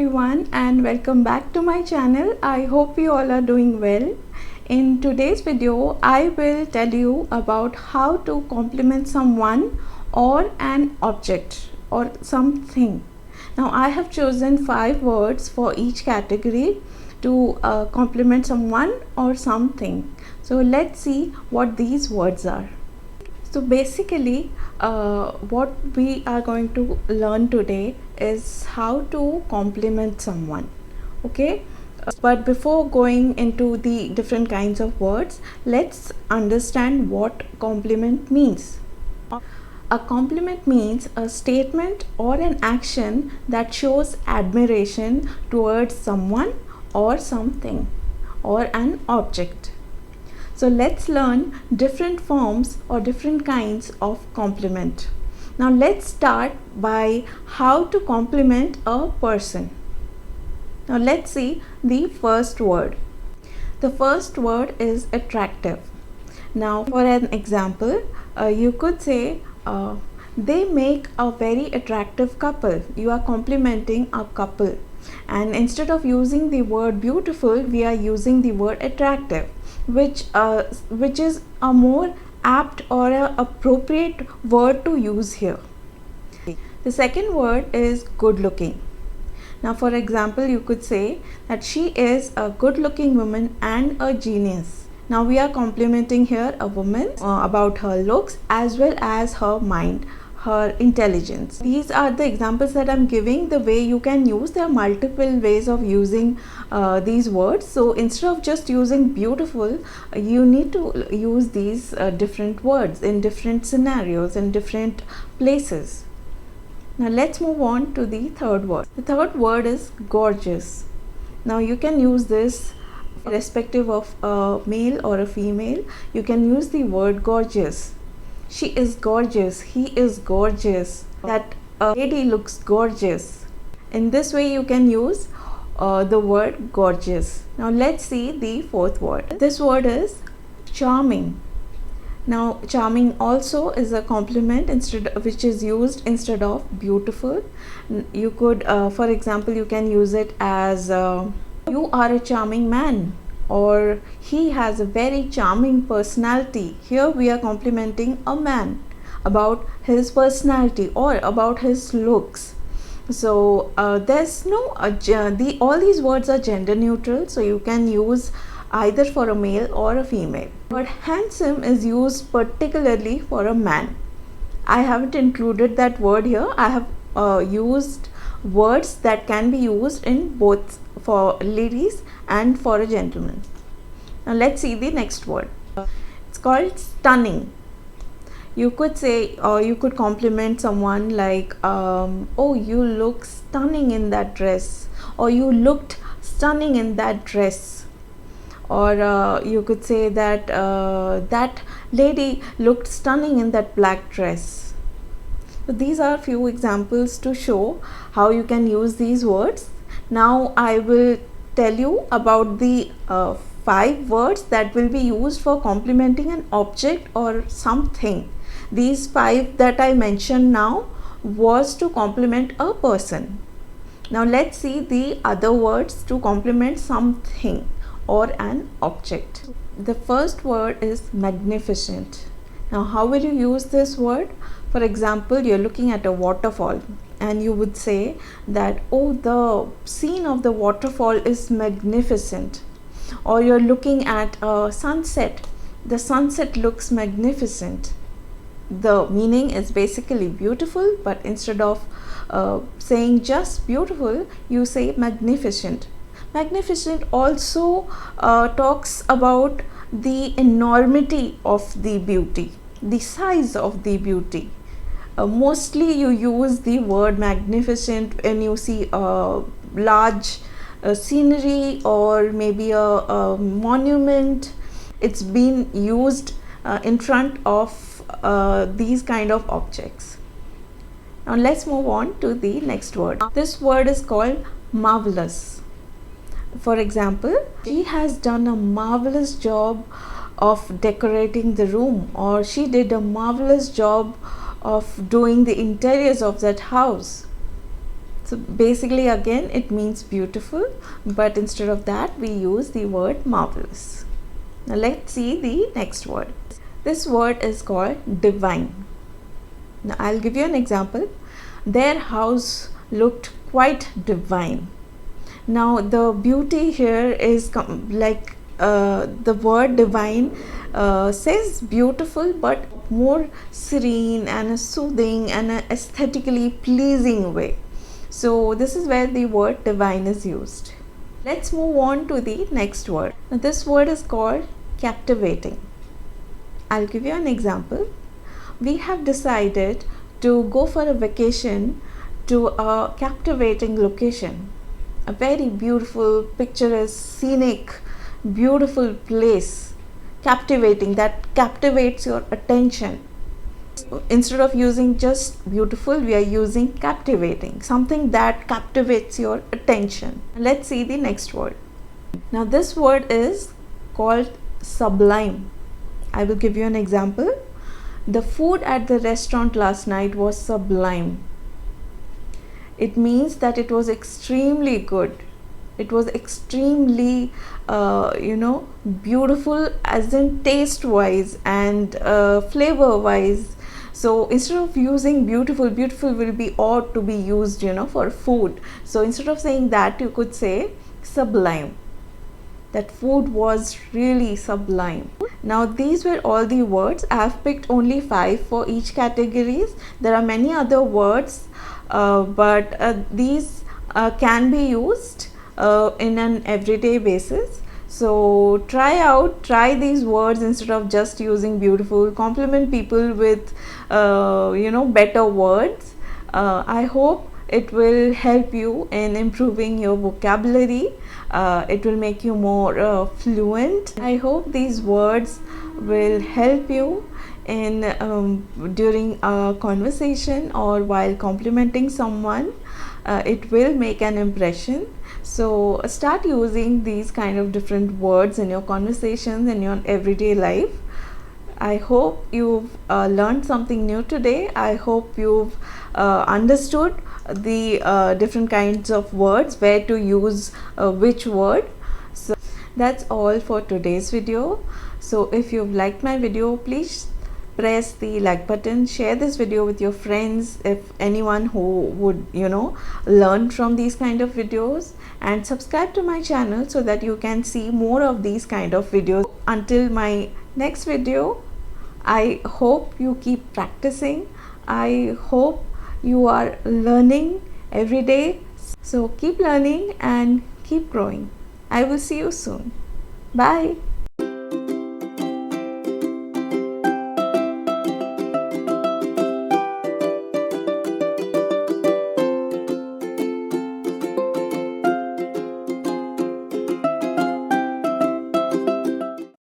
everyone and welcome back to my channel. I hope you all are doing well. In today's video, I will tell you about how to compliment someone or an object or something. Now I have chosen 5 words for each category to compliment someone or something. So let's see what these words are. So basically what we are going to learn today is how to compliment someone. Okay, but before going into the different kinds of words, let's understand what compliment means. A compliment means a statement or an action that shows admiration towards someone or something or an object. So let's learn different forms or different kinds of compliment. Now let's start by how to compliment a person. Now let's see the first word. The first word is attractive. Now for an example, you could say they make a very attractive couple. You are complimenting a couple, and instead of using the word beautiful, we are using the word attractive, which is a more apt or a appropriate word to use here. The second word is good looking. Now for example, you could say that she is a good looking woman and a genius. Now we are complimenting here a woman about her looks as well as her mind, her intelligence. These are the examples that I'm giving, the way you can use. There are multiple ways of using these words. So instead of just using beautiful, you need to use these different words in different scenarios, in different places. Now let's move on to the third word. The third word is gorgeous. Now you can use this irrespective of a male or a female. You can use the word gorgeous. She is gorgeous, he is gorgeous, that lady looks gorgeous. In this way you can use the word gorgeous. Now let's see the fourth word. This word is charming. Now charming also is a compliment which is used instead of beautiful. You could for example, you can use it as you are a charming man, or he has a very charming personality. Here we are complimenting a man about his personality or about his looks. So there's no all these words are gender neutral, so you can use either for a male or a female. But handsome is used particularly for a man. I haven't included that word here. I have used words that can be used in both for ladies and for a gentleman. Now let's see the next word. It's called stunning. You could say, or you could compliment someone like, oh, you look stunning in that dress, or you looked stunning in that dress, or you could say that that lady looked stunning in that black dress. So these are few examples to show how you can use these words. Now I will tell you about the 5 words that will be used for complimenting an object or something. These 5 that I mentioned now was to compliment a person. Now let's see the other words to compliment something or an object. The first word is magnificent. Now how will you use this word? For example, you're looking at a waterfall and you would say that, oh, the scene of the waterfall is magnificent. Or you're looking at a sunset, the sunset looks magnificent. The meaning is basically beautiful, but instead of saying just beautiful, you say magnificent. Magnificent also talks about the enormity of the beauty, the size of the beauty. Mostly you use the word magnificent when you see a large scenery or maybe a monument. It's been used in front of these kind of objects. Now let's move on to the next word. This word is called marvelous. For example, she has done a marvelous job of decorating the room, or she did a marvelous job of doing the interiors of that house. So basically again it means beautiful, but instead of that we use the word marvelous. Now let's see the next word. This word is called divine. Now I'll give you an example. Their house looked quite divine. Now the beauty here is the word divine says beautiful, but more serene and a soothing and a aesthetically pleasing way. So this is where the word divine is used. Let's move on to the next word. Now this word is called captivating. I'll give you an example. We have decided to go for a vacation to a captivating location, a very beautiful, picturesque, scenic, beautiful place, captivating, that captivates your attention. Instead of using just beautiful, we are using captivating, something that captivates your attention. Let's see the next word. Now this word is called sublime. I will give you an example. The food at the restaurant last night was sublime. It means that it was extremely good. It was extremely beautiful, as in taste wise and flavor wise. So instead of using beautiful, beautiful will be ought to be used for food. So instead of saying that, you could say sublime. That food was really sublime. Now these were all the words. I have picked only 5 for each categories. There are many other words, but these can be used in an everyday basis. So try these words instead of just using beautiful. Compliment people with better words. I hope it will help you in improving your vocabulary. It will make you more fluent. I hope these words will help you in during a conversation or while complimenting someone. It will make an impression. So start using these kind of different words in your conversations, in your everyday life. I hope you've learned something new today. I hope you've understood the different kinds of words, where to use which word. So that's all for today's video. So if you've liked my video, please press the like button, share this video with your friends, if anyone who would learn from these kind of videos, and subscribe to my channel so that you can see more of these kind of videos. Until my next video, I hope you keep practicing. I hope you are learning every day. So keep learning and keep growing. I will see you soon. Bye.